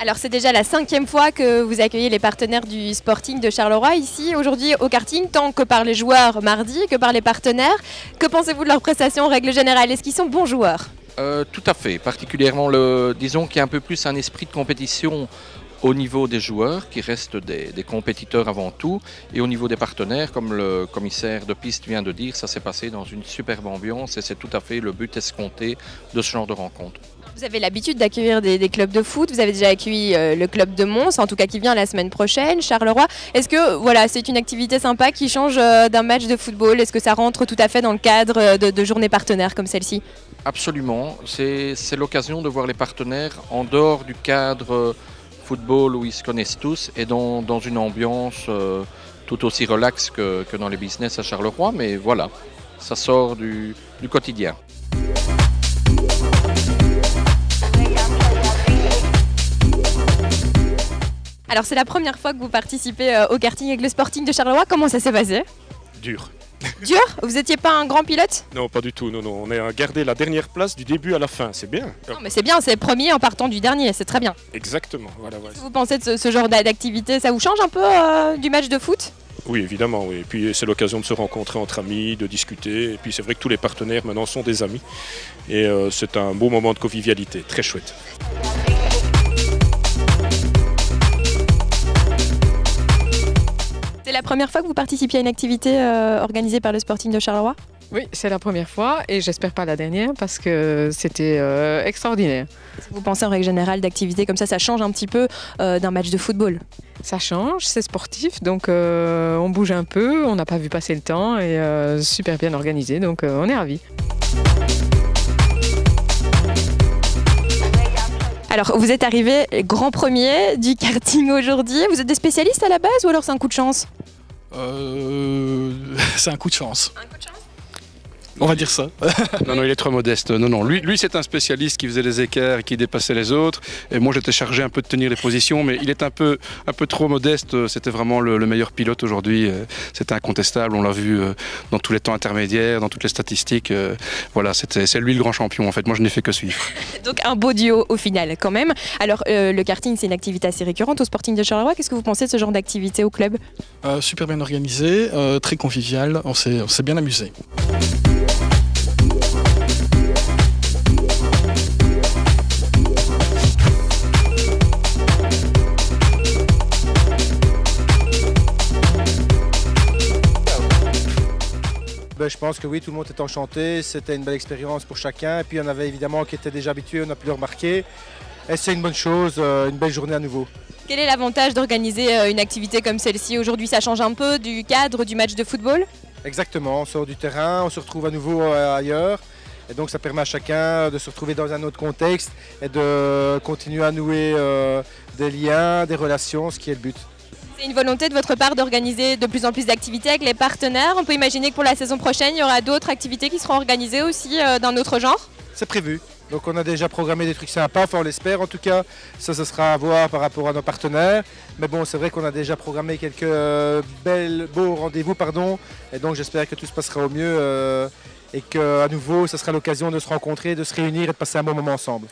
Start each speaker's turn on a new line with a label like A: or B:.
A: Alors c'est déjà la 5e fois que vous accueillez les partenaires du Sporting de Charleroi ici aujourd'hui au karting, tant que par les joueurs mardi que par les partenaires. Que pensez-vous de leur prestation en règle générale? Est-ce qu'ils sont bons joueurs?
B: Tout à fait, particulièrement disons qu'il y a un peu plus un esprit de compétition au niveau des joueurs qui restent des compétiteurs avant tout, et au niveau des partenaires, comme le commissaire de piste vient de dire, ça s'est passé dans une superbe ambiance et c'est tout à fait le but escompté de ce genre de rencontre.
A: Vous avez l'habitude d'accueillir des clubs de foot, vous avez déjà accueilli le club de Mons, en tout cas qui vient la semaine prochaine, Charleroi. Est-ce que voilà, c'est une activité sympa qui change d'un match de football? Est-ce que ça rentre tout à fait dans le cadre de journées partenaires comme celle-ci?
B: Absolument, c'est l'occasion de voir les partenaires en dehors du cadre football où ils se connaissent tous et dans une ambiance tout aussi relaxe que dans les business à Charleroi, mais voilà, ça sort du quotidien.
A: Alors c'est la première fois que vous participez au karting avec le Sporting de Charleroi, comment ça s'est passé?
C: Dur.
A: Dur? Vous n'étiez pas un grand pilote?
C: Non, pas du tout. Non, non. On a gardé la dernière place du début à la fin. C'est bien.
A: Non, mais c'est bien, c'est premier en partant du dernier, c'est très bien.
C: Exactement. Voilà, voilà.
A: Vous pensez de ce genre d'activité, ça vous change un peu du match de foot?
C: Oui, évidemment. Oui. Et puis c'est l'occasion de se rencontrer entre amis, de discuter. Et puis c'est vrai que tous les partenaires maintenant sont des amis. Et c'est un beau moment de convivialité. Très chouette.
A: C'est la première fois que vous participiez à une activité organisée par le Sporting de Charleroi?
D: Oui, c'est la première fois et j'espère pas la dernière parce que c'était extraordinaire.
A: Vous pensez en règle générale d'activités comme ça change un petit peu d'un match de football?
D: Ça change, c'est sportif, donc on bouge un peu, on n'a pas vu passer le temps et super bien organisé, donc on est ravis.
A: Alors, vous êtes arrivé grand premier du karting aujourd'hui. Vous êtes des spécialistes à la base ou alors c'est un coup de chance?
E: C'est un coup de chance.
A: Un coup de chance?
E: On va dire ça.
F: Non, non, il est trop modeste. Non, non. Lui c'est un spécialiste qui faisait des écarts et qui dépassait les autres. Et moi, j'étais chargé un peu de tenir les positions, mais il est un peu trop modeste. C'était vraiment le meilleur pilote aujourd'hui. C'était incontestable. On l'a vu dans tous les temps intermédiaires, dans toutes les statistiques. Voilà, c'est lui le grand champion. En fait, moi, je n'ai fait que suivre.
A: Donc, un beau duo au final, quand même. Alors, le karting, c'est une activité assez récurrente au Sporting de Charleroi. Qu'est-ce que vous pensez de ce genre d'activité au club?
E: Super bien organisé, très convivial. On s'est bien amusé.
G: Je pense que oui, tout le monde est enchanté, c'était une belle expérience pour chacun. Et puis il y en avait évidemment qui étaient déjà habitués, on a pu le remarquer. Et c'est une bonne chose, une belle journée à nouveau.
A: Quel est l'avantage d'organiser une activité comme celle-ci? Aujourd'hui, ça change un peu du cadre du match de football?
G: Exactement, on sort du terrain, on se retrouve à nouveau ailleurs. Et donc ça permet à chacun de se retrouver dans un autre contexte et de continuer à nouer des liens, des relations, ce qui est le but.
A: C'est une volonté de votre part d'organiser de plus en plus d'activités avec les partenaires. On peut imaginer que pour la saison prochaine, il y aura d'autres activités qui seront organisées aussi d'un autre genre?
G: C'est prévu. Donc on a déjà programmé des trucs sympas, enfin on l'espère en tout cas. Ça sera à voir par rapport à nos partenaires. Mais bon, c'est vrai qu'on a déjà programmé quelques beaux rendez-vous, pardon. Et donc j'espère que tout se passera au mieux et qu'à nouveau, ça sera l'occasion de se rencontrer, de se réunir et de passer un bon moment ensemble.